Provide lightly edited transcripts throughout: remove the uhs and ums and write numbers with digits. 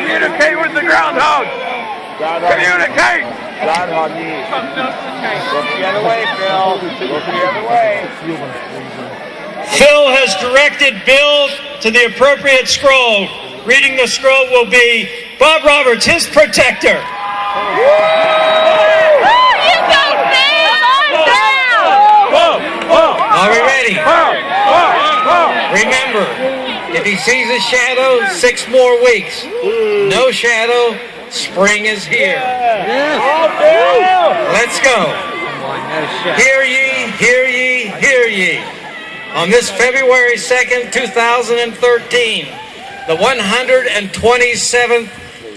Communicate with the groundhog. Communicate. Groundhog knees. Look the other way, Phil. Look the other way. Phil has directed Bill to the appropriate scroll. Reading the scroll will be Bob Roberts, his protector. Are we ready? Remember, if he sees a shadow, 6 more weeks. No shadow, spring is here. Let's go. Hear ye, hear ye, hear ye. On this February 2nd, 2013, the 127th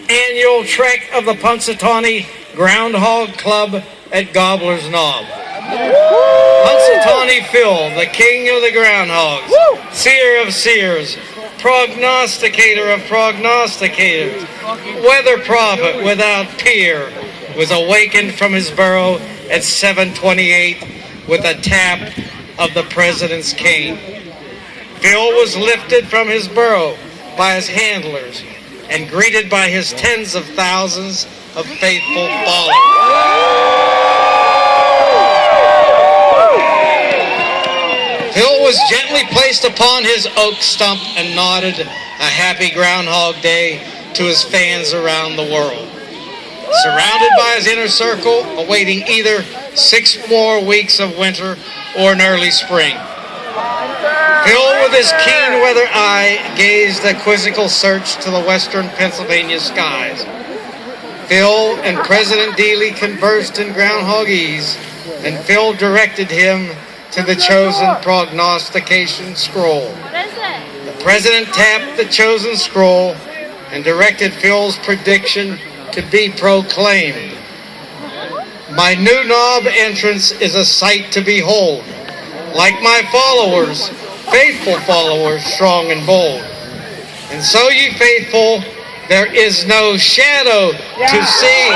annual Trek of the Punxsutawney Groundhog Club at Gobblers Knob. Punxsutawney Phil, the king of the groundhogs, seer of seers, prognosticator of prognosticators, weather prophet without peer, was awakened from his burrow at 7:28 with a tap of the president's cane. Phil was lifted from his burrow by his handlers and greeted by his tens of thousands of faithful followers. Phil was gently placed upon his oak stump and nodded a happy Groundhog Day to his fans around the world. Surrounded by his inner circle, awaiting either 6 more weeks of winter or an early spring. Phil, with his keen weather eye, gazed a quizzical search to the western Pennsylvania skies. Phil and President Dealey conversed in groundhogese, and Phil directed him to the chosen prognostication scroll. The president tapped the chosen scroll and directed Phil's prediction to be proclaimed. My new knob entrance is a sight to behold. Like my followers, faithful followers, strong and bold. And so, ye faithful, there is no shadow to see.